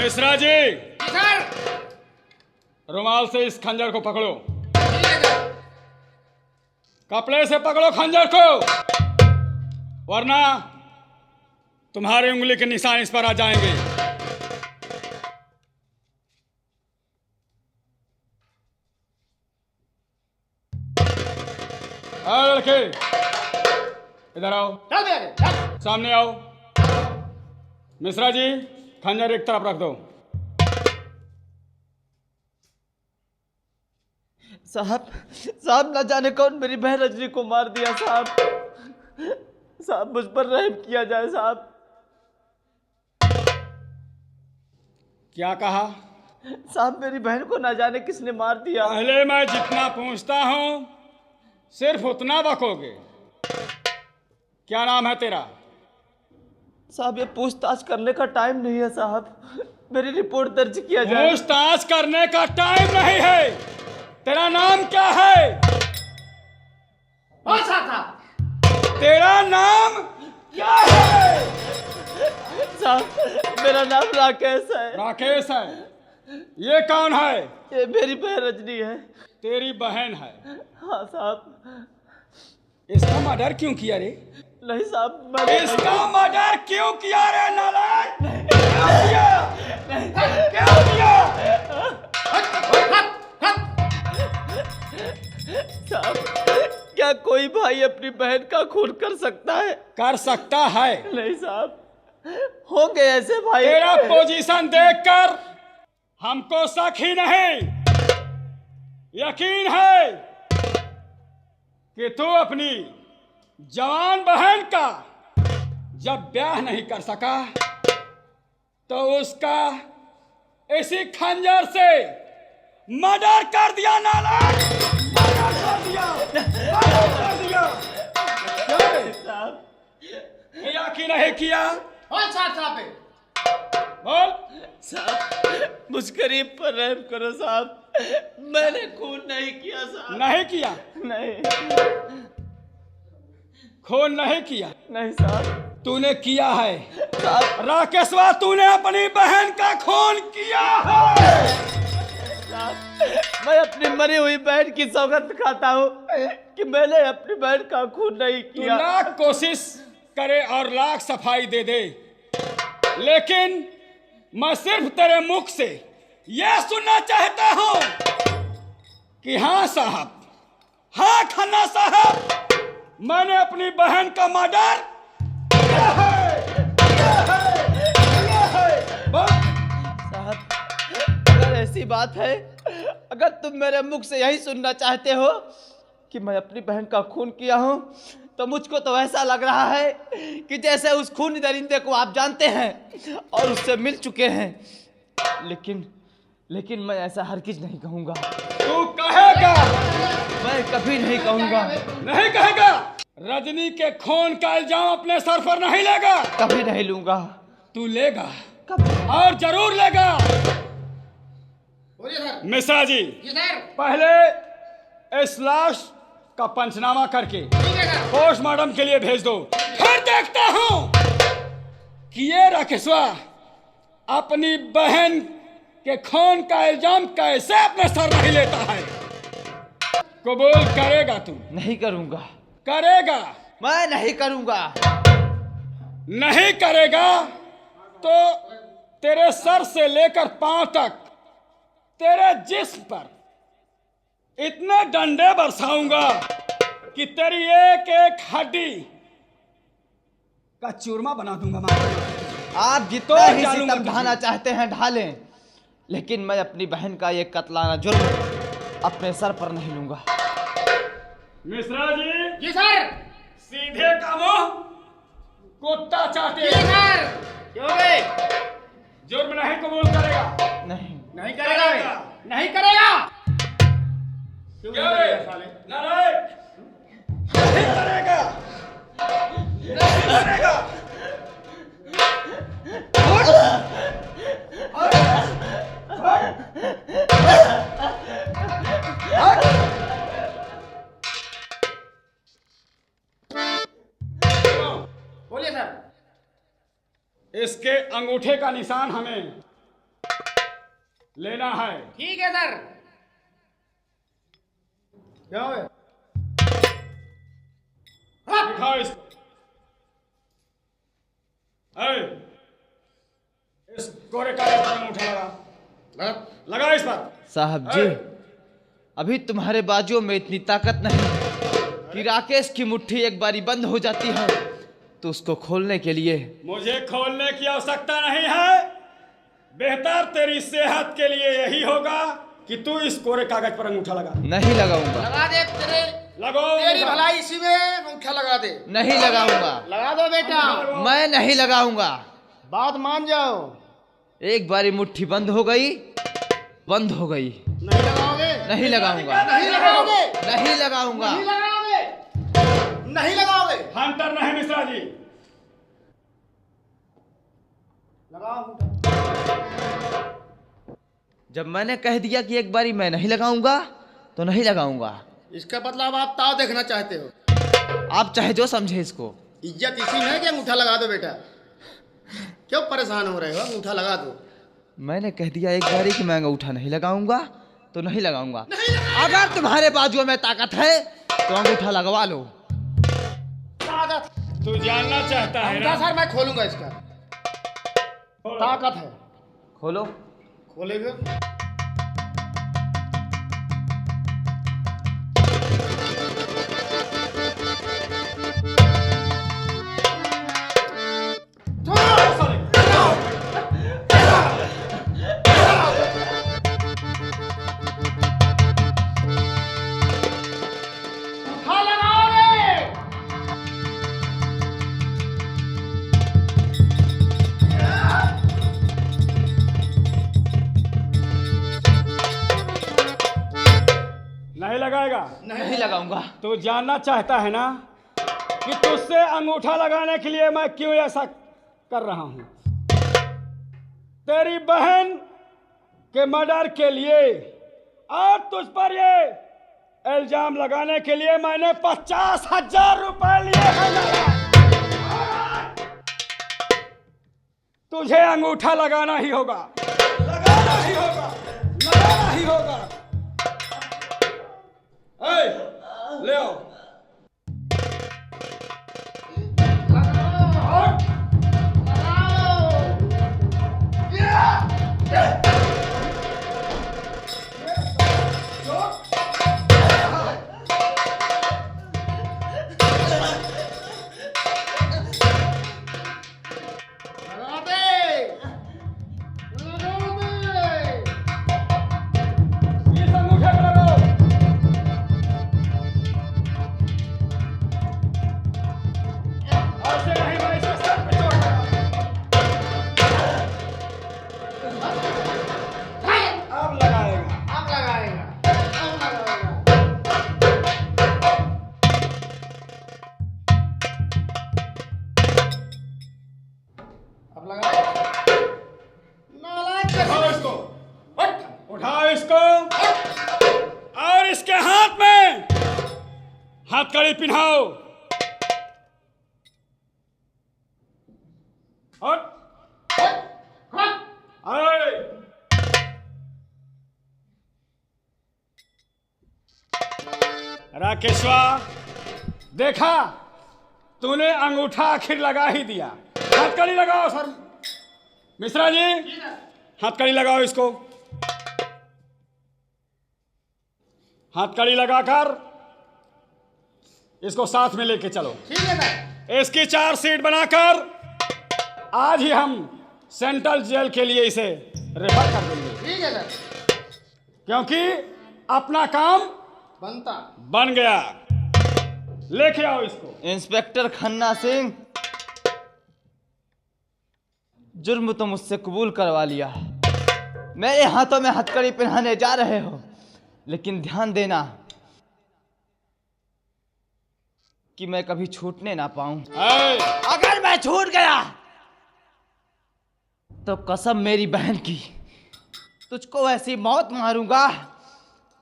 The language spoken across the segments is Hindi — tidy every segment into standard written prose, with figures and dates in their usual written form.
मिश्रा जी, सर। रुमाल से इस खंजर को पकड़ो। कपड़े से पकड़ो खंजर को, वरना तुम्हारी उंगली के निशान इस पर आ जाएंगे। आओ लड़के, इधर आओ। चल भैया चल। सामने आओ। मिश्रा जी, खंजर एक तरफ रख दो। साहब न जाने कौन मेरी बहन रजनी को मार दिया साहब मुझ पर रहम किया जाए साहब। क्या कहा? साहब मेरी बहन को न जाने किसने मार दिया। पहले मैं जितना पूछता हूं सिर्फ उतना बकोगे। क्या नाम है तेरा? साहब ये पूछताछ करने का टाइम नहीं है साहब, मेरी रिपोर्ट दर्ज किया जाए। पूछताछ करने का टाइम नहीं है। तेरा नाम क्या है? कौन सा था? तेरा नाम क्या है? साहब मेरा नाम राकेश है। राकेश है। ये कौन है? ये मेरी बहन रजनी है। तेरी बहन है। हाँ साहब। इसका मर्डर क्यों किया रे? नहीं साहब मैंने इसका मर्डर क्यों किया रे नालायक? क्यों किया? क्यों किया? साहब क्या कोई भाई अपनी बहन का खून कर सकता है? कर सकता है। नहीं साहब, होंगे ऐसे भाई। तेरा पोजीशन देखकर हमको शक ही नहीं, यकीन है कि तू अपनी जवान बहन का जब ब्याह नहीं कर सका तो उसका इसी खंजर से मर्डर कर दिया। नालायक, मर्डर कर दिया, मर्डर कर दिया। साहब किया कि नहीं किया? कौन सा था पे? बोल। साहब मुझ गरीब पर रहम करो साहब, मैंने खून नहीं किया साहब। नहीं किया? नहीं खून नहीं किया? नहीं साहब। तूने किया है साहब राकेशवा, तूने अपनी बहन का खून किया है। साहब मैं अपनी मरी हुई बहन की सौगंध खाता हूँ कि मैंने अपनी बहन का खून नहीं तू किया। लाख कोशिश करे और लाख सफाई दे दे, लेकिन मैं सिर्फ तेरे मुख से यह सुनना चाहता हूं कि हाँ साहब, हाँ खन्ना साहब, मैंने अपनी बहन का मर्डर किया है, किया है, किया है। बोल। साहब अगर ऐसी बात है, अगर तुम मेरे मुख से यही सुनना चाहते हो कि मैं अपनी बहन का खून किया हूँ, तो मुझको तो ऐसा लग रहा है कि जैसे उस खूनी दरिंदे को आप जानते हैं और उससे मिल चुके हैं, लेकिन मैं ऐसा हरगिज नहीं कहूँगा। तू कहेगा? मैं कभी नहीं कहूँगा। नहीं कहेगा? रजनी के खून का इल्जाम अपने सर पर नहीं लेगा? कभी नहीं लूँगा। तू लेगा कभी। और जरूर लेगा। बोलिए सर। मिश्रा जी, जी सर। पहले इस लाश का पंचनामा करके ठीक है सर। पोस्टमार्टम के लिए भेज दो, फिर देखता हूं कि ये राकेशवा अपनी बहन के खून का इल्जाम कैसे अपने सर नहीं लेता है। कबूल करेगा तू? नहीं करूँगा। करेगा? मैं नहीं करूँगा। नहीं करेगा तो तेरे सर से लेकर पांव तक तेरे जिस्म पर इतने डंडे बरसाऊंगा कि तेरी एक एक हड्डी का चूरमा बना दूंगा। आप जितना तो ही डालूंगा सितम ढाना चाहते हैं ढालें, लेकिन मैं अपनी बहन का ये कतलाना जुर्म अपने सर पर नहीं लूंगा। मिश्रा जी, जी सर। सीधे का मुंह कुत्ता चाटे। जी सर। क्यों बे? जुर्म नहीं कबूल करेगा? नहीं। नहीं करेगा बे? नहीं करेगा। क्यों नहीं करेगा साले? नहीं करेगा, नहीं करेगा। बोलिए सर। इसके अंगूठे का निशान हमें लेना है। ठीक है सर। क्या है? दिखाओ इसको। इस कोरे कागज पर अंगूठा लगा। लगा इस पर। साहब जी, अभी तुम्हारे बाजुओं में इतनी ताकत नहीं कि राकेश की मुट्ठी एक बारी बंद हो जाती है तो उसको खोलने के लिए। मुझे खोलने की आवश्यकता नहीं है। बेहतर तेरी सेहत के लिए यही होगा कि तू इस कोरे कागज पर अंगूठा लगा। नहीं लगाऊंगा। लगा दे तेरे, लगो। तेरी भलाई इसी में अंगूठा लगा दे। नहीं लगाऊंगा। लगा दो बेटा। मैं नहीं लगाऊंगा। बात मान जाओ। एक बारी मुट्ठी बंद हो गई, बंद हो गई। नहीं लगाओगे? नहीं लगाऊंगा। नहीं लगाओगे? नहीं लगाऊंगा। नहीं लगाओगे? नहीं लगाओगे? हंटर नहीं मिश्रा जी। लगाओ। जब मैंने कह दिया कि एक बारी मैं नहीं लगाऊंगा तो नहीं लगाऊंगा। इसका मतलब आप ताव देखना चाहते हो? आप चाहे जो समझे इसको। इज्जत इसी में है कि अंगूठा लगा दो बेटा। क्यों परेशान हो रहे हो? अंगूठा लगा दो। मैंने कह दिया एक बारी कि मैं अंगूठा नहीं लगाऊंगा तो नहीं लगाऊंगा। अगर तुम्हारे बाजुओं में ताकत है तो अंगूठा लगवा लो। ताकत? तू जानना चाहता है ना? सर मैं खोलूंगा इसका। ताकत है। खोलो। खोलेंगे। नहीं लगाएगा? नहीं लगाऊंगा। तू जानना चाहता है ना कि तुझसे अंगूठा लगाने के लिए मैं क्यों ऐसा कर रहा हूं? तेरी बहन के मर्डर के लिए और तुझ पर ये इल्जाम लगाने के लिए मैंने 50,000 रुपए लिए हैं। तुझे अंगूठा लगाना ही होगा, लगाना ही होगा, लगाना ही होगा। ले आओ। हथकड़ी पिन्हाओ। राकेशवा, देखा तूने अंगूठा आखिर लगा ही दिया। हथकड़ी लगाओ सर। मिश्रा जी, हथकड़ी लगाओ इसको। हथकड़ी लगाकर इसको साथ में लेके चलो। ठीक है सर। इसकी 4 सीट बनाकर आज ही हम सेंट्रल जेल के लिए इसे रेफर कर देंगे। ठीक है सर। क्योंकि अपना काम बनता बन गया। लेके आओ इसको। इंस्पेक्टर खन्ना सिंह, जुर्म तो मुझसे कबूल करवा लिया। मेरे हाथों में हथकड़ी पहनाने जा रहे हो, लेकिन ध्यान देना कि मैं कभी छूटने ना पाऊं। अगर मैं छूट गया तो कसम मेरी बहन की, तुझको ऐसी मौत मारूंगा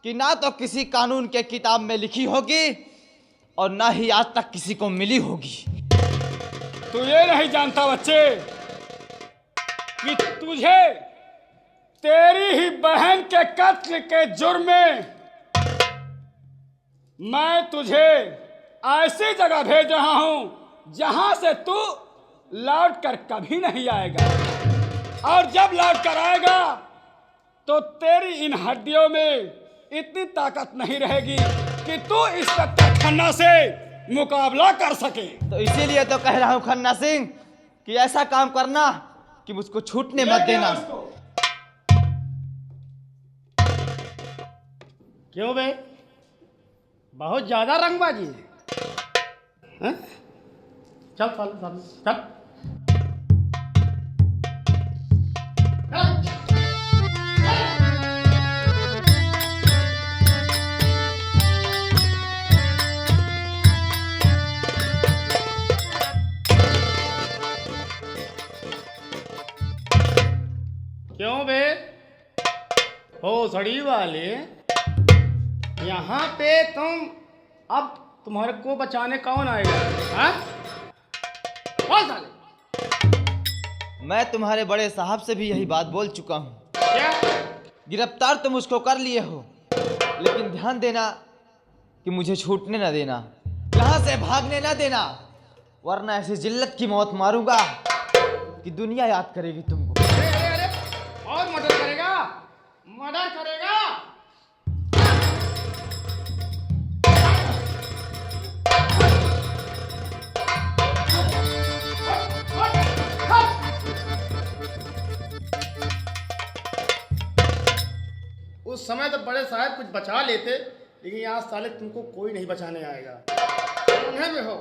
कि ना तो किसी कानून के किताब में लिखी होगी और ना ही आज तक किसी को मिली होगी। तू ये नहीं जानता बच्चे कि तुझे तेरी ही बहन के कत्ल के जुर्म में मैं तुझे ऐसी जगह भेज रहा हूं जहां से तू लौट कर कभी नहीं आएगा, और जब लौट कर आएगा तो तेरी इन हड्डियों में इतनी ताकत नहीं रहेगी कि तू इंस्पेक्टर खन्ना से मुकाबला कर सके। तो इसीलिए तो कह रहा हूँ खन्ना सिंह कि ऐसा काम करना कि मुझको छूटने मत देना। क्यों बे, बहुत ज्यादा रंगबाजी है, हैं? चल चल चल चल। क्यों बे, हो सड़ी वाले, यहाँ पे तुम, अब तुम्हारे को बचाने कौन आएगा? हाँ? कौन साले? मैं तुम्हारे बड़े साहब से भी यही बात बोल चुका हूँ। क्या? गिरफ्तार तुम मुझको कर लिए हो, लेकिन ध्यान देना कि मुझे छूटने न देना, यहाँ से भागने न देना, वरना ऐसी जिल्लत की मौत मारूंगा कि दुनिया याद करेगी तुमको। अरे अरे अरे, और मर्डर करेगा, मर्डर करेगा। उस समय तो बड़े साहब कुछ बचा लेते, लेकिन यहाँ साले तुमको कोई नहीं बचाने आएगा। उन्हें में हो।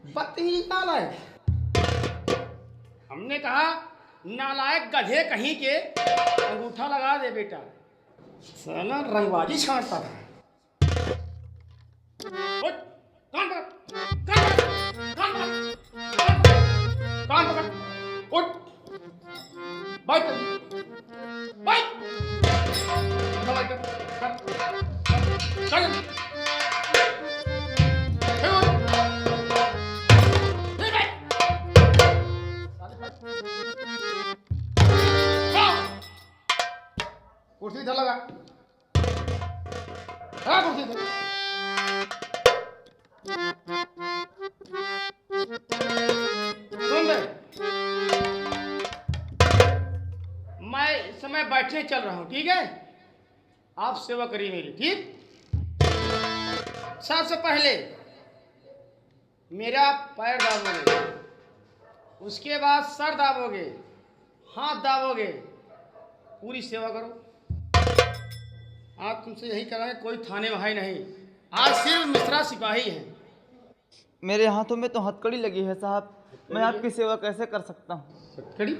बदतमीज नालायक। हमने कहा नालायक गधे कहीं के अंगूठा लगा दे बेटा, साला रंगबाजी छांटता था। उठ, कान पकड़, कान पकड़, उठ, बैठ, बैठ, चल, कुर्सी इधर लगा, हाँ कुर्सी इधर। सुन बे, मैं इस समय बैठने चल रहा हूँ, ठीक है? आप सेवा करिए मेरी, ठीक? सबसे पहले मेरा पैर दाबोगे, उसके बाद सर दाबोगे, हाथ दाबोगे, पूरी सेवा करो। आज तुमसे यही कह रहे हैं, कोई थाने वहाई नहीं, आज सिर्फ मिश्रा सिपाही हैं। मेरे हाथों में तो हथकड़ी लगी है साहब, मैं आपकी सेवा कैसे कर सकता हूँ? हथकड़ी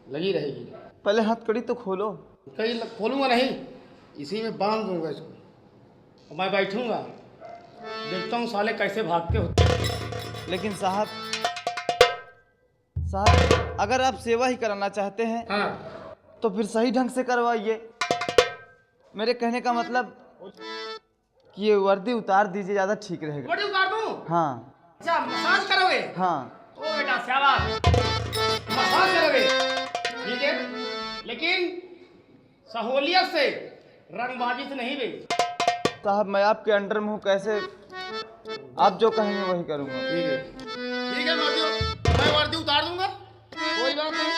लगी रहेगी, पहले हथकड़ी तो खोलो। हथकड़ी खोलूंगा नहीं, इसी में बांध दूंगा इसको, मैं बैठूंगा, देखता हूँ साले कैसे भागते हो। लेकिन साहब अगर आप सेवा ही कराना चाहते हैं, हाँ, तो फिर सही ढंग से करवाइए। मेरे कहने का मतलब कि ये वर्दी उतार दीजिए, ज़्यादा ठीक रहेगा। वर्दी उतार दूं? हाँ। अच्छा, मसाज करोगे? हाँ। ओ बेटा शाबाश, मसाज करोगे, ठीक है, लेकिन सहूलियत से, रंगबाजी से नहीं बे। साहब मैं आपके अंडर में हूँ, कैसे आप जो कहेंगे वही करूँगा। ठीक है, ठीक है, मैं वर्दी उतार दूंगा, कोई बात नहीं।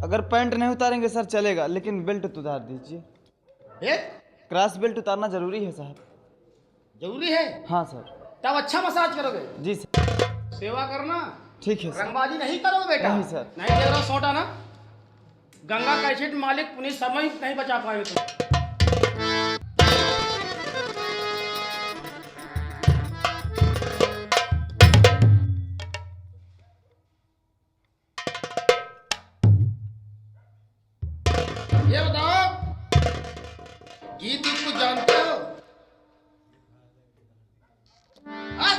अगर पैंट नहीं उतारेंगे सर चलेगा, लेकिन बेल्ट तो उतार दीजिए। क्रॉस बेल्ट उतारना जरूरी है साहब। जरूरी है? हाँ सर। तब अच्छा मसाज करोगे? जी सर। सेवा करना, ठीक है सर। रंगबाजी नहीं करोगे बेटा। नहीं सर। नहीं दे रहा सोटा ना। गंगा कैसेट मालिक पुनीत शर्मा ही नहीं बचा पाए तुम। ये बताओ, गीत कुछ जानते हो? हाँ?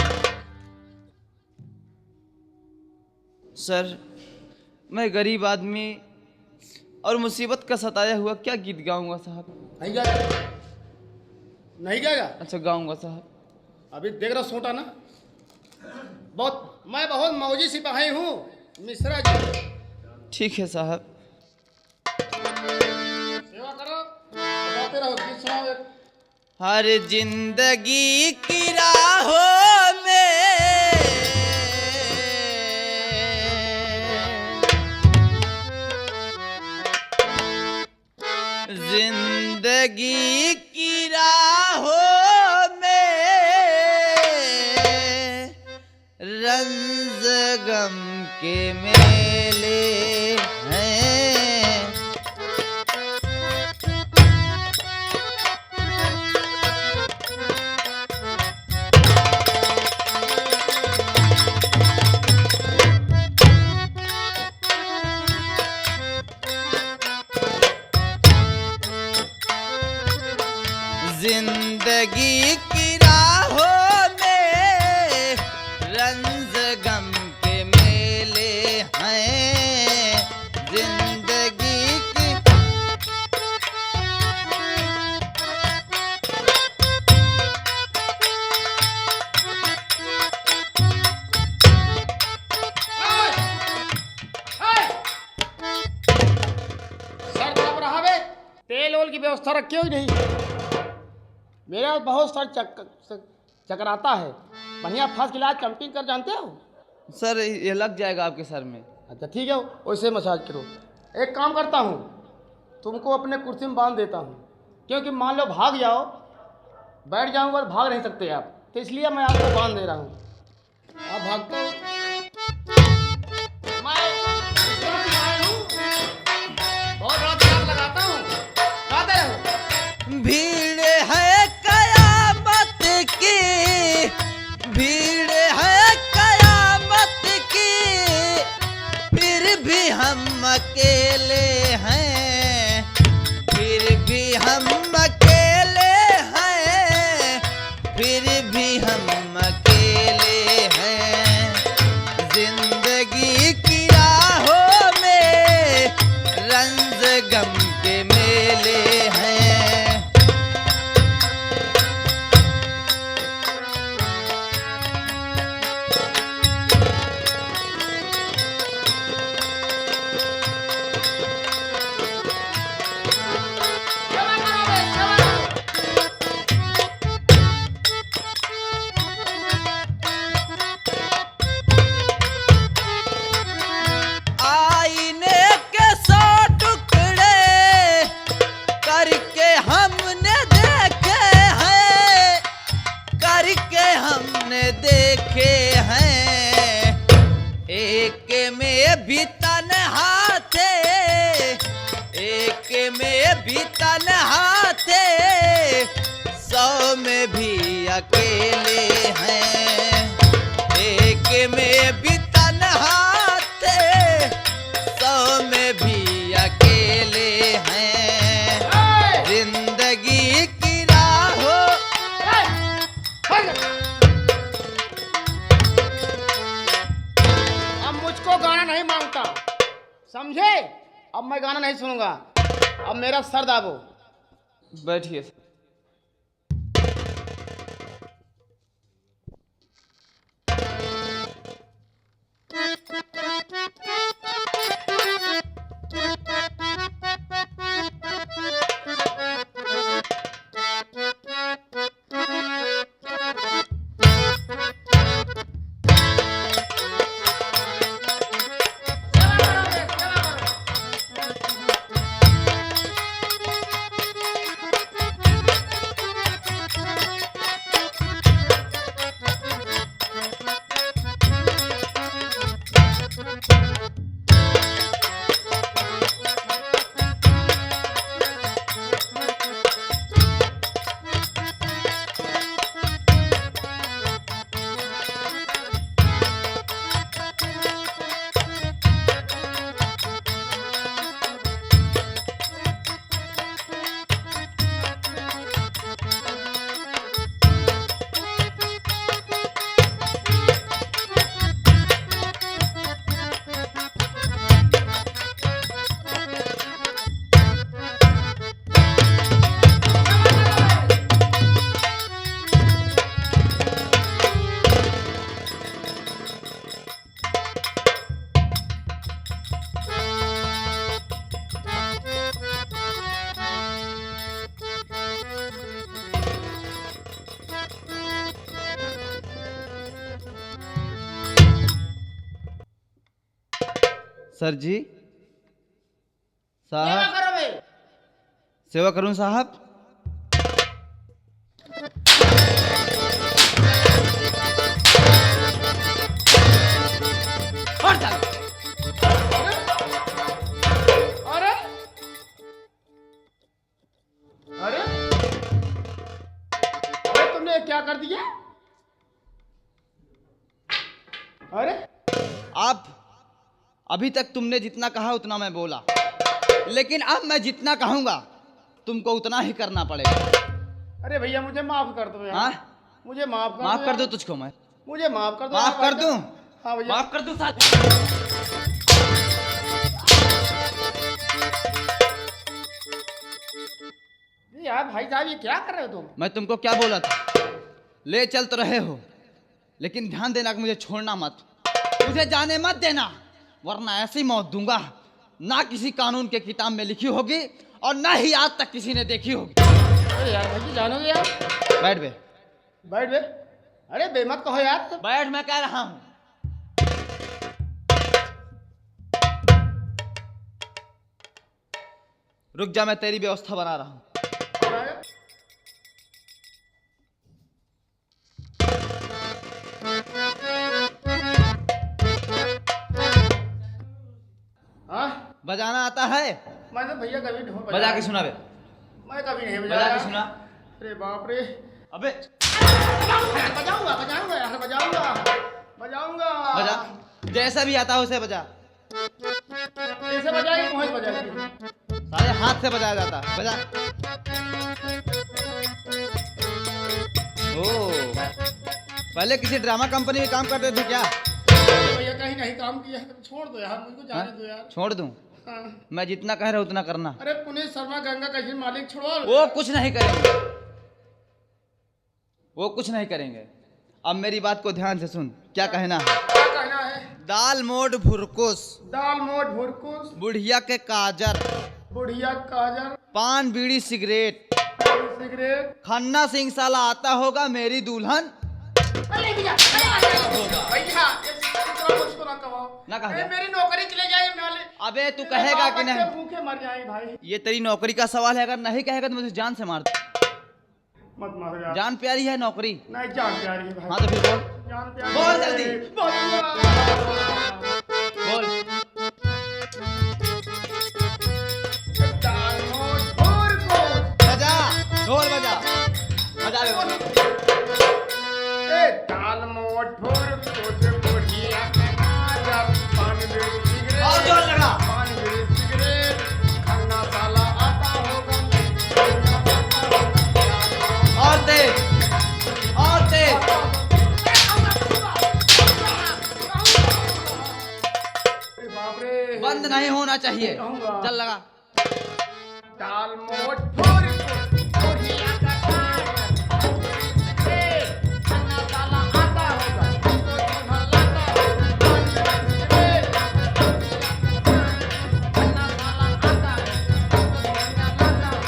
सर मैं गरीब आदमी और मुसीबत का सताया हुआ क्या गीत गाऊंगा साहब? नहीं गाएगा? नहीं गाएगा? अच्छा गाऊंगा साहब। अभी देख रहा सोटा ना, मैं बहुत मौजी सिपाही हूँ मिश्रा जी। ठीक है साहब। सेवा करो, बताते रहो, गीत सुनाओ एक। हर जिंदगी की राहों में जिंदगी की राहों में रंज गम के मेले हैं। जिंदगी की राहों में रंज गम के मेले हैं। जिंदगी की सर दब रहा बे, तेल ओल की व्यवस्था रखी हुई नहीं। मेरा बहुत सर चकराता है। बढ़िया फर्स्ट क्लास जंपिंग कर जानते हो? सर ये लग जाएगा आपके सर में। अच्छा ठीक है, वैसे मसाज करो। एक काम करता हूँ, तुमको अपने कुर्सी में बांध देता हूँ, क्योंकि मान लो भाग जाओ, बैठ जाऊँगा तो भाग नहीं सकते आप, तो इसलिए मैं आपको बांध दे रहा हूँ। आप भागते हो, बहुत बड़ा दिमाग लगाता हूँ, गाते रहो। भीड़ है कयामत की, भीड़ है कयामत की, फिर भी हम अकेले हैं, फिर भी हम अकेले हैं, फिर भी हम अकेले हैं। जिंदगी की राहों में रंज गम के मेले हैं। आईने के 100 टुकड़े करके हमने देखे हैं, करके हमने देखे हैं। एक में भी तन्हा थे, एक में भी तन्हा थे, 100 में भी अकेले हैं। एक में भी तन्हा थे, 100 में भी अकेले हैं। जिंदगी की राहों अब मुझको गाना नहीं मांगता, समझे? अब मैं गाना नहीं सुनूंगा, अब मेरा सर दाबो। बैठिए। सर जी सेवा साहब, करो बे। सेवा करूं साहब? और चल। अरे अरे अरे तुमने क्या कर दिया? अरे आप अभी तक तुमने जितना कहा उतना मैं बोला, लेकिन अब मैं जितना कहूंगा तुमको उतना ही करना पड़ेगा। अरे भैया मुझे माफ कर दो यार। हाँ? मुझे माफ कर माफ दो कर यार। दो तुझको मैं। मुझे माफ कर दो माफ यार कर भाई। दूं? हाँ भैया। माफ कर दूं साहब? यार भाई साहब ये क्या कर रहे हो तुम? मैं तुमको क्या बोला था? ले चल तो रहे हो, लेकिन ध्यान देना कि मुझे छोड़ना मत, मुझे जाने मत देना, वरना ऐसी मौत दूंगा ना किसी कानून के किताब में लिखी होगी और ना ही आज तक किसी ने देखी होगी। अरे यार भाई जानोगे यार। बैठ बे। बैठ बे। अरे बेमत कहो यार। बैठ, मैं कह रहा हूं। रुक जा, मैं तेरी व्यवस्था बना रहा हूं। हाँ बजाना आता है? मैं तो भैया कभी ढोल बजा के सुना बे। मैं कभी नहीं बजा बजाया। के सुना। अरे बाप रे। अबे बजाऊंगा बजाऊंगा यार बजाऊंगा बजाऊंगा। बजा, जैसा भी आता हो उसे बजा। कैसे बजाएगी? मुझे बजाएगी। सारे हाथ से बजाया जाता है। बजा। ओ, पहले किसी ड्रामा कंपनी में काम करते थे क्या? भैया कहीं नहीं काम किया है। छोड़ दो यार, मुझको जाने दो यार। छोड़ दूं? हाँ। मैं जितना कह रहा हूं उतना करना। अरे पुनीत शर्मा गंगा कहीं मालिक छोड़ो। वो कुछ नहीं करेंगे, वो कुछ नहीं करेंगे। अब मेरी बात को ध्यान से सुन, क्या कहना है? क्या कहना है? दाल मोट भुरकुस, दाल मोट भुरकुस, बुढ़िया के काजर, बुढ़िया काजर, पान बीड़ी सिगरेट, सिगरेट। खन्ना सिंह साला आता होगा मेरी दुल्हन। अरे भैया भैया मुझको ना कहो। ना कहो। मेरी नौकरी चले जाए मालिक। अबे तू कहेगा कि नहीं? भूखे मर जाए भाई। ये तेरी नौकरी का सवाल है, अगर नहीं कहेगा तो मुझे जान से मार दे। मत मारो यार। जान प्यारी है नौकरी। नहीं जान प्यारी है भाई। हाँ तो फिर बोल। जान प्यारी। बोल जल्दी। बोल। दाल मोट भुरकुस। बजा, ढोल बजा। बजा बे। दाल मोट भुरकुस, बुढ़िया के काजर, पान बीड़ी सिगरेट। और जोर लगा। पान बीड़ी सिगरेट, खन्ना साला आता होगा। और तेज, और तेज। अरे बाप रे। बंद नहीं होना चाहिए। कहूँगा। चल लगा। दाल मोट भुरकुस, बुढ़िया का काजर, खन्ना साला आता होगा। दूल्हा लाता होगा। खन्ना साला आता है। दूल्हा लाता है।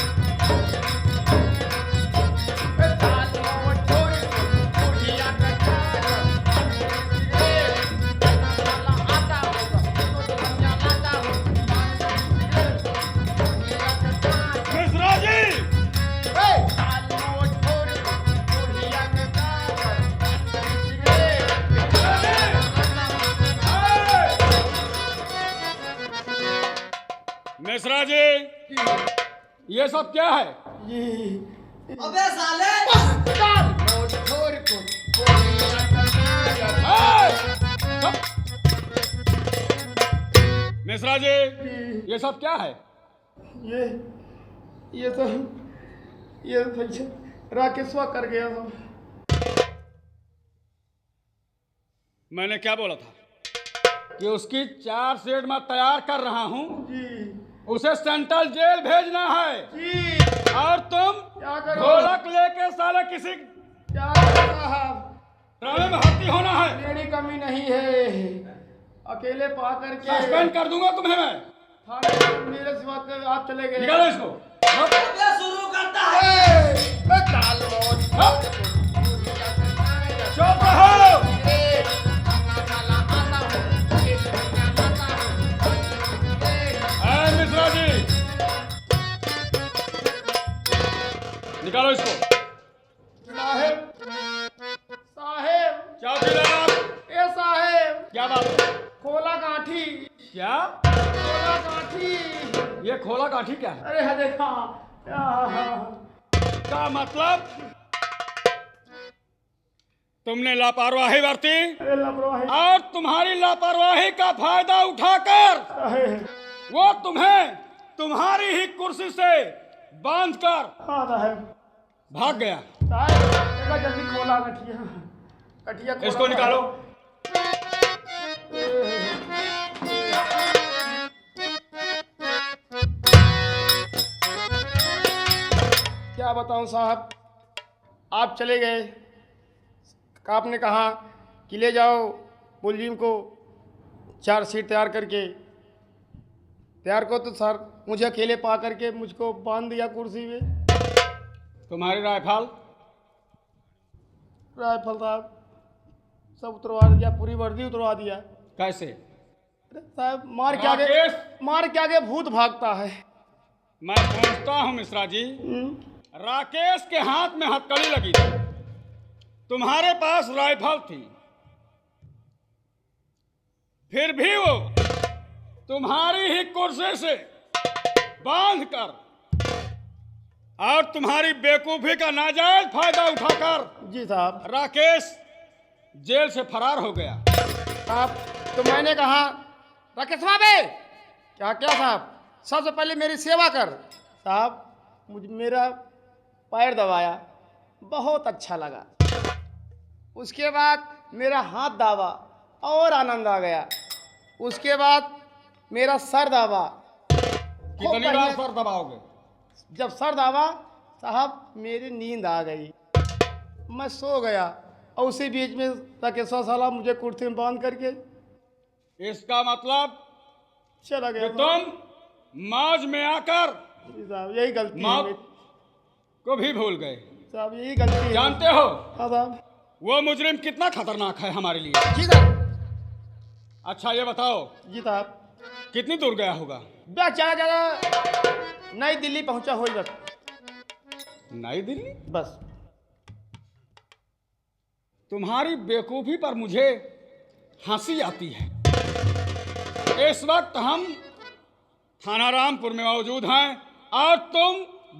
दाल मोट भुरकुस, बुढ़िया का काजर, खन्ना साला आता होगा। दूल्हा लाता होगा। मिश्रा जी, मिश्रा जी, ये सब क्या है? अबे साले। मिश्रा जी, ये सब क्या है? ये तो भैया राकेशवा कर गया था। मैंने क्या बोला था कि उसकी 4 सेट मैं तैयार कर रहा हूँ, जी उसे सेंट्रल जेल भेजना है। जी। और तुम क्या करो? ढोलक लेके साले किसी क्या करो साहब? ड्रामे में भर्ती होना है। मेरी कमी नहीं है, अकेले पा करके सस्पेंड कर दूंगा तुम्हें मैं। थाने में मेरे सिवा के आप चले गए। निकालो इसको। अबे शुरू करता है। दाल मोट चुप रहो। खोला काठी क्या है? अरे हाँ देखा का मतलब तुमने लापरवाही बरती अरे लापरवाही और तुम्हारी लापरवाही का फायदा उठाकर साहेब, वो तुम्हें तुम्हारी ही कुर्सी से बांधकर हाँ साहेब भाग गया। साहेब देखा जल्दी खोला कटिया कटिया खोला इसको निकालो। क्या बताऊं साहब, आप चले गए, आपने कहा कि ले जाओ मुलजिम को चार्जशीट तैयार करके, तैयार को तो सर मुझे अकेले पा करके मुझको बांध दिया कुर्सी में। तुम्हारी राइफल राइफल साहब सब उतरवा दिया, पूरी वर्दी उतरवा दिया। कैसे? अरे साहब राकेश! मार के आगे भूत भागता है। मैं पूछता हूँ मिश्रा जी, राकेश के हाथ में हथकड़ी लगी थी, तुम्हारे पास राइफल थी, फिर भी वो तुम्हारी ही कुर्सी से बांधकर और तुम्हारी बेवकूफी का नाजायज फायदा उठाकर जी साहब। राकेश जेल से फरार हो गया। साहब तो मैंने कहा राकेश साहब है क्या क्या साहब, सबसे पहले मेरी सेवा कर। साहब मुझे मेरा पैर दबाया, बहुत अच्छा लगा। उसके बाद मेरा हाथ दाबा और आनंद आ गया। उसके बाद मेरा सर दाबा। कितनी बार सर दबाओगे? जब सर दाबा साहब मेरी नींद आ गई, मैं सो गया और उसी बीच में राकेश साला मुझे कुर्सी में बांध करके इसका मतलब चला कि गया। तुम मौज में आकर जी साहब यही गलती है मौत मेरी। को भी भूल गए। साहब यही गलती है। जानते हो हाँ साहब। वो मुजरिम कितना खतरनाक है हमारे लिए? जी साहब। अच्छा ये बताओ जी साहब। कितनी दूर गया होगा? बस ज़्यादा नई दिल्ली पहुंचा हो बस। नई दिल्ली? बस तुम्हारी बेवकूफ़ी पर मुझे हंसी आती है। इस वक्त हम थाना रामपुर में मौजूद हैं और तुम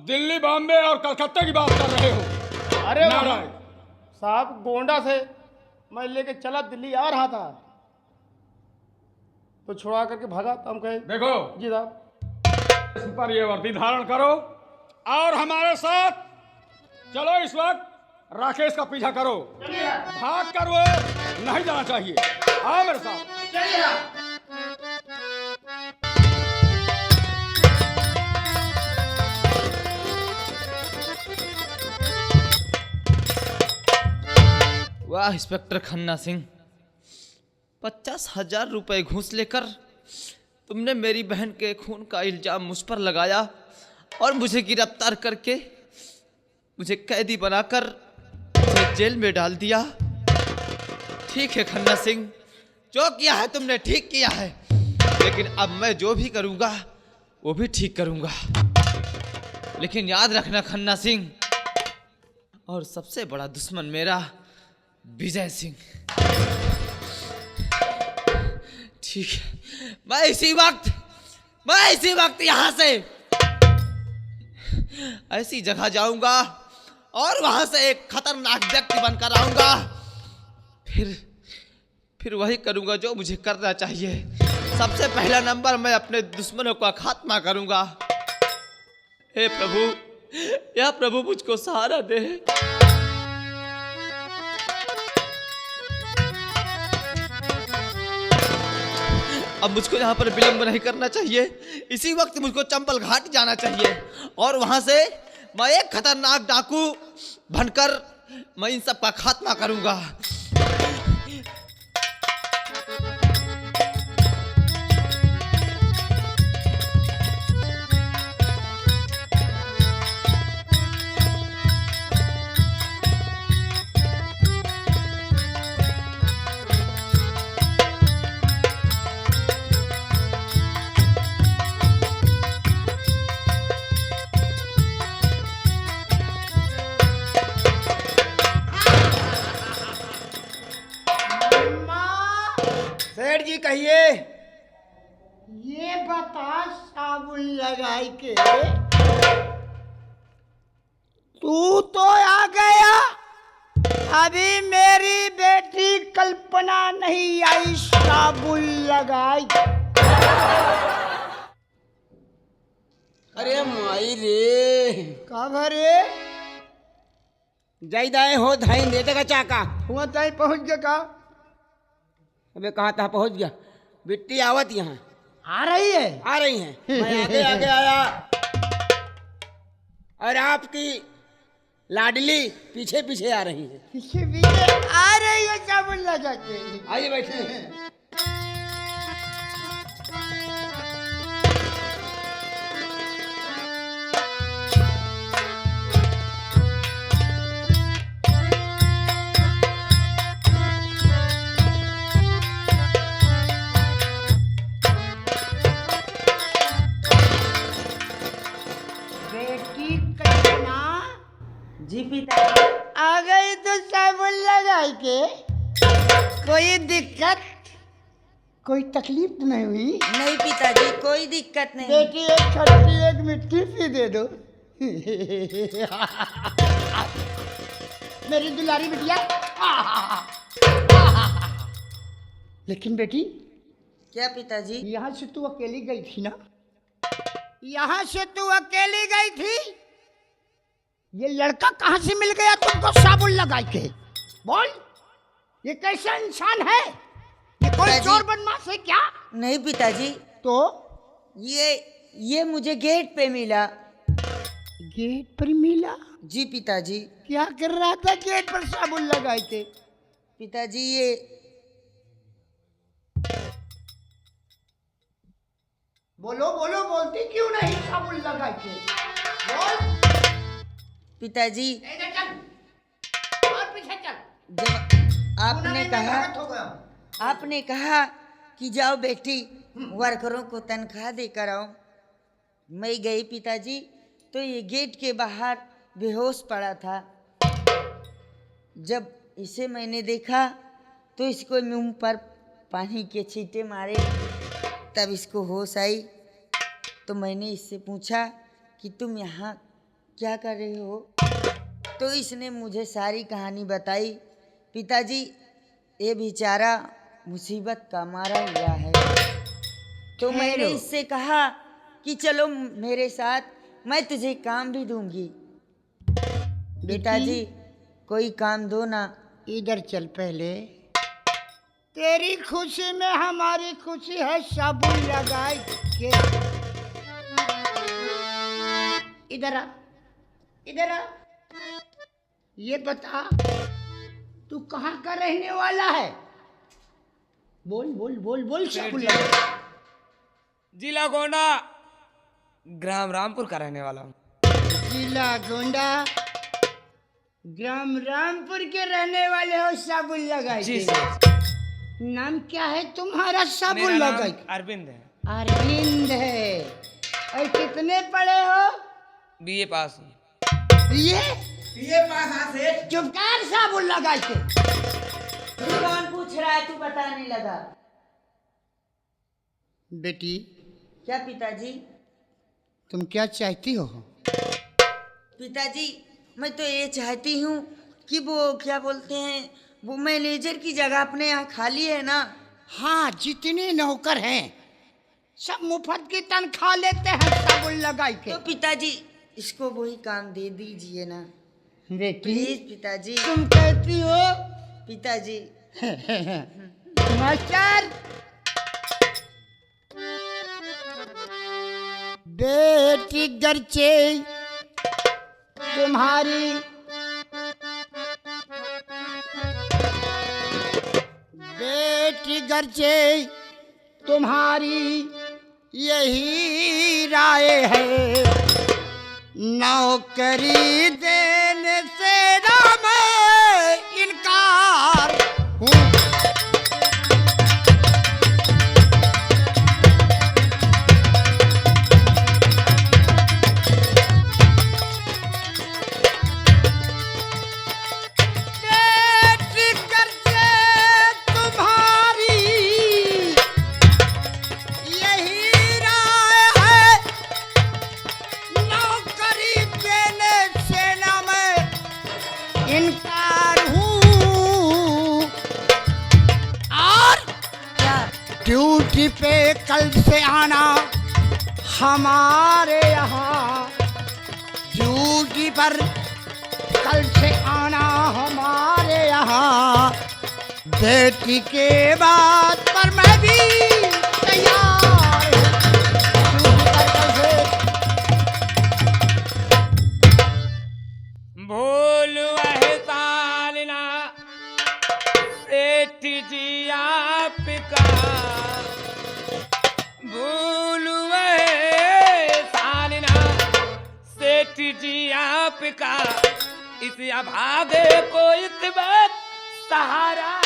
दिल्ली, बॉम्बे और कलकत्ता की बात कर रहे हो। अरे नारायण, साहब गोंडा से मैं लेके चला दिल्ली आ रहा था तो छुड़ा करके भागा तो हम कहे। देखो जी साहब। इस पर ये वर्दी धारण करो और हमारे साथ चलो। इस वक्त राकेश का पीछा करो, भाग कर वो नहीं जाना चाहिए। आओ मेरे साथ। वाह इंस्पेक्टर खन्ना सिंह, 50,000 रुपए घूस लेकर तुमने मेरी बहन के खून का इल्जाम मुझ पर लगाया और मुझे गिरफ्तार करके मुझे कैदी बनाकर मुझे जेल में डाल दिया। ठीक है खन्ना सिंह, जो किया है तुमने ठीक किया है, लेकिन अब मैं जो भी करूँगा वो भी ठीक करूँगा। लेकिन याद रखना खन्ना सिंह, और सबसे बड़ा दुश्मन मेरा विजय सिंह। ठीक है, मैं इसी वक्त यहां से ऐसी जगह जाऊंगा और वहां से एक खतरनाक व्यक्ति बनकर आऊंगा। फिर वही करूंगा जो मुझे करना चाहिए। सबसे पहला नंबर मैं अपने दुश्मनों का खात्मा करूंगा। हे प्रभु, या प्रभु मुझको सहारा दे। अब मुझको यहाँ पर विलंब नहीं करना चाहिए। इसी वक्त मुझको चंपल घाट जाना चाहिए और वहां से मैं एक खतरनाक डाकू बनकर मैं इन सब का खात्मा करूंगा। सेठ जी कहिए। ये ये बता साबुन लगाई के तू तो आ गया, अभी मेरी बेटी कल्पना नहीं आई साबुन लगाई। अरे माई रे, का भरे जाई दाए हो धाई दे देगा चाका। हुआ ताई पहुंच गया का? अबे कहाँ था पहुंच गया। बिट्टी आवत यहाँ आ रही है। आ रही हैं। मैं आगे आगे आया और आपकी लाडली पीछे पीछे आ रही है। पीछे पीछे आ रही है साबुन लगा के। आइए बैठिए। बेटी कल्पना जी पिताजी। आ गई तो साबुन लगाई के। कोई दिक्कत, कोई तकलीफ तो नहीं हुई? नहीं पिताजी, कोई दिक्कत नहीं। बेटी एक खट्टी एक मिट्टी सी दे दो। मेरी दुलारी बिटिया। लेकिन बेटी, क्या पिताजी? यहाँ से तू अकेली गई थी ना? यहाँ से तू अकेली गई थी? ये लड़का कहाँ से मिल गया तुमको साबुन लगा के? बोल, ये कैसा इंसान है? ये कोई पिताजी। चोर बदमाश है क्या? नहीं पिताजी, तो ये मुझे गेट पे मिला। गेट पर मिला? जी पिताजी। क्या कर रहा था गेट पर साबुन लगाए के? पिताजी ये बोलो बोलो, बोलती क्यों नहीं साबुन लगाए के? बोल। पिताजी, इधर चल और पीछे चल। जब आपने मैं कहा भगत हो गया। आपने कहा कि जाओ बेटी वर्करों को तनख्वाह देकर आओ, मैं गई पिताजी तो ये गेट के बाहर बेहोश पड़ा था। जब इसे मैंने देखा तो इसको मुंह पर पानी के छींटे मारे, तब इसको होश आई। तो मैंने इससे पूछा कि तुम यहाँ क्या कर रहे हो? तो इसने मुझे सारी कहानी बताई। पिताजी, ये बेचारा मुसीबत का मारा हुआ है। तो मैंने इससे कहा कि चलो मेरे साथ, मैं तुझे काम भी दूंगी। पिताजी, कोई काम दो ना। इधर चल पहले। तेरी खुशी में हमारी खुशी है साबुन लगाए के। इधर आ, इधर आ। ये बता, तू कहाँ का रहने वाला है? बोल बोल बोल बोल साबुन लगा। जिला गोंडा, ग्राम रामपुर का रहने वाला हूँ। जिला गोंडा, ग्राम रामपुर के रहने वाले हो, साबुन लगाए जी के। सर। नाम क्या है तुम्हारा साबुन मेरा नाम लगाए? अरविंद है। अरविंद है। और कितने पढ़े हो? बीए पास हूँ। ये पास से चुप कर, साबुन लगा के। तू कौन पूछ रहा है? तू बताने लगा। बेटी, क्या पिताजी? तुम क्या चाहती हो? पिताजी, मैं तो ये चाहती हूँ कि वो क्या बोलते हैं, वो मैनेजर की जगह अपने यहाँ खाली है ना। हाँ, जितने नौकर हैं सब मुफ्त की तनख्वाह लेते हैं साबुन लगा के। तो पिताजी, इसको वही काम दे दीजिए ना बेटी, प्लीज पिताजी। तुम कहती हो? पिताजी, मास्टर, बेटी गर्चे तुम्हारी बेटी गर्चे तुम्हारी यही राय है, नौकरी देने से ना मैं इनकार हूँ। बेटी गर्जे तुम्हारी यही ड्यूटी पे कल से आना हमारे यहाँ, ड्यूटी पर कल से आना हमारे यहाँ, बेटी के बात पर मैं भी तैयार हूँ। ड्यूटी पर कल से भूल एहसान ना सेठ जी आपका, भूल एहसान ना सेठ जी आपका, इस अभागे को इस वक्त सहारा।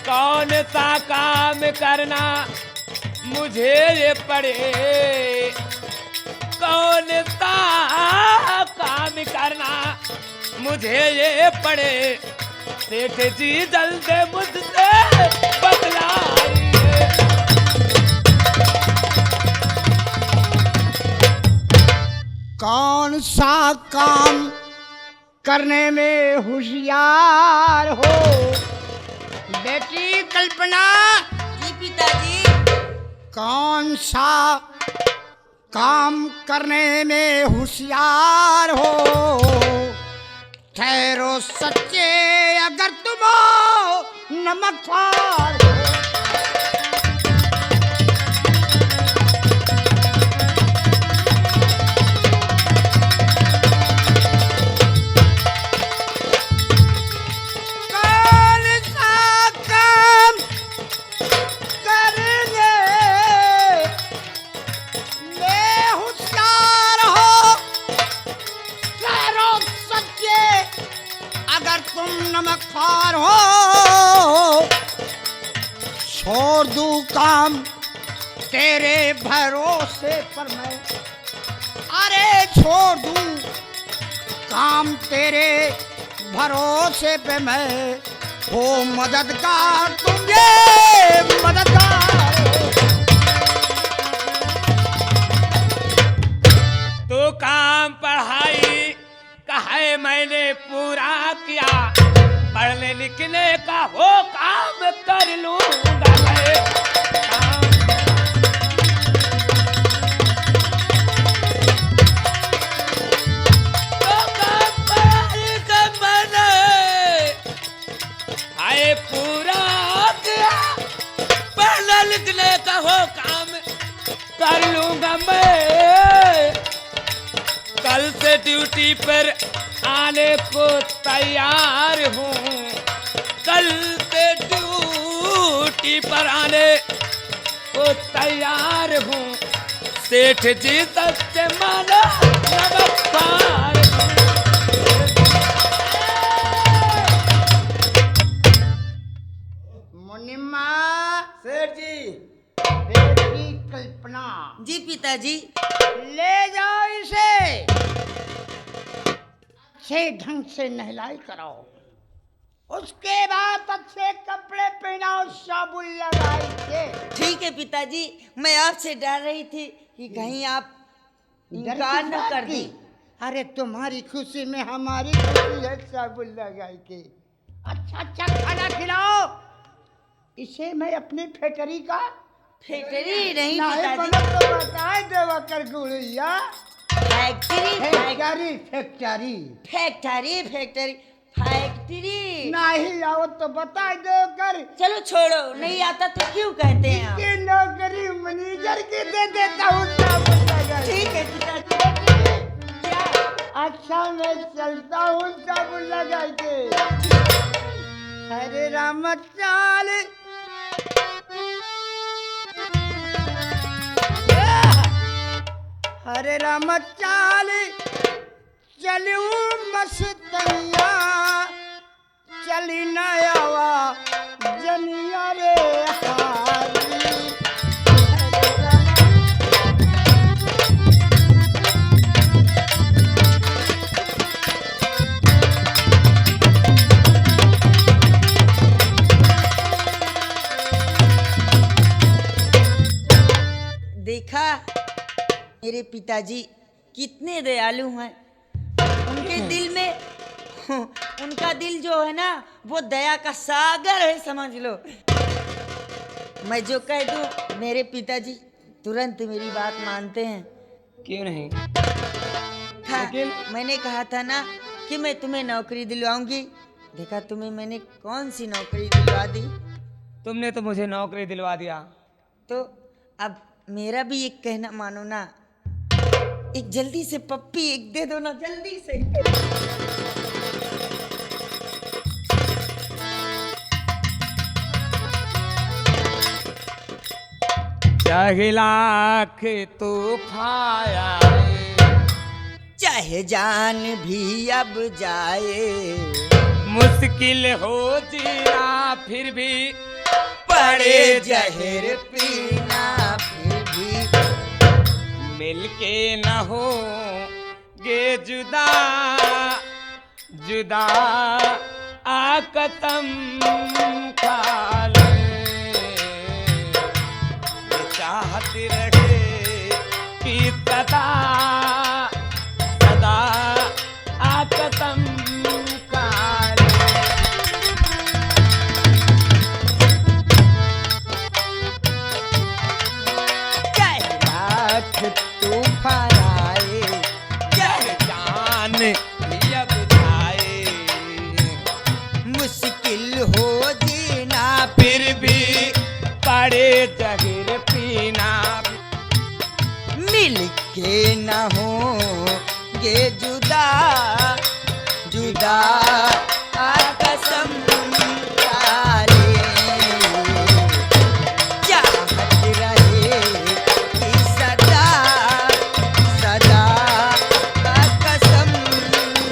कौन सा काम करना मुझे ये पड़े, कौन सा काम करना मुझे ये पड़े, सेठ जी जल्दी मुझसे बतलाइए। कौन सा काम करने में होशियार हो बेटी कल्पना? जी पिताजी। कौन सा काम करने में होशियार हो? ठहरो सच्चे अगर तुम हो नमकवार हो। नमकवार हो, छोड़ दूं काम तेरे भरोसे पर मैं, अरे छोड़ दूं काम तेरे भरोसे पे मैं, हो मददगार तुम ये मददगार हो। तो काम पढ़ाई कहे मैंने पूरा किया, पढ़ने लिखने का वो काम कर लूंगा मैं। तो काम पढ़ाई का मैंने आए पूरा किया, पढ़ने लिखने का वो काम कर लूंगा मैं। कल से ड्यूटी पर आने को तैयार हूँ, कल से ड्यूटी पर आने को तैयार हूँ, सेठ जी सच्चे मानो नमस्कार। मुनिमा सेठ जी। बेटी कल्पना, जी पिताजी। ले जाओ इसे, अच्छे ढंग से नहलाई कराओ, उसके बाद अच्छे कपड़े पहनाओ, साबुन लगाई के। ठीक है पिताजी, मैं आपसे डर रही थी कि कहीं आप इनकार न कर दी। अरे तुम्हारी खुशी में हमारी खुशी है, साबुन लगाई के। अच्छा अच्छा खाना खिलाओ इसे। मैं अपनी फैक्ट्री का फैक्ट्री नहीं बना पिताजी, तो बताए देवा कर गुड़िया। Factory factory factory factory factory factory नहीं आओ तो बता दो कर। चलो छोड़ो, नहीं आता तो क्यों कहते हैं आप? कि नौकरी मैनेजर की दे देता हूँ साबुन लगाई। ठीक है पिताजी। क्या? अच्छा मैं चलता हूँ साबुन लगा के। हरे राम चाल हरे राम चाल चलू मस्तैया, चली नयावा जनिया रे हारी। हरे राम मेरे पिताजी कितने दयालु हैं। उनके दिल में उनका दिल जो है ना वो दया का सागर है, समझ लो। मैं जो कह दूं मेरे पिताजी तुरंत मेरी बात मानते हैं। क्यों नहीं? मैंने कहा था ना कि मैं तुम्हें नौकरी दिलवाऊंगी, देखा तुम्हें मैंने कौन सी नौकरी दिलवा दी। तुमने तो मुझे नौकरी दिलवा दिया। तो अब मेरा भी एक कहना मानो ना, एक जल्दी से पप्पी एक दे दो ना, जल्दी से। चाहे लाख तो खाया, चाहे जान भी अब जाए, मुश्किल हो जीना फिर भी पड़े जहर पीना फिर भी मिलके न हो गे जुदा जुदा आ कसम खा ले, ये चाहत रहे कि सदा सदा आ कसम खा ले। चाहे लाख तूफान आए, चाहे जान अब जाए, मुश्किल हो जीना फिर भी पड़े जहर पीना, मिल के न हो ये जुदा जुदा आ कसम खा ले, चाहत रहे कि सदा सदा आ कसम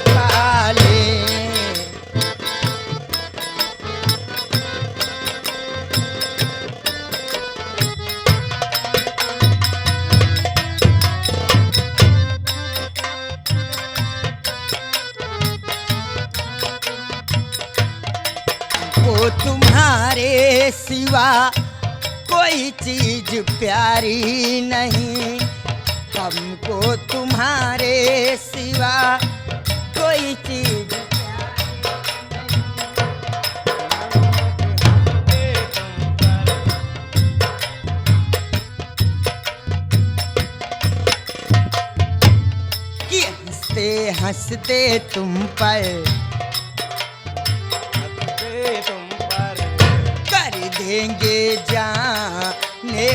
खा ले। वो तुम्हारे सिवा कोई चीज प्यारी नहीं, हमको तुम्हारे सिवा कोई चीज कि हंसते हंसते तुम पर तुम पर कर देंगे जाने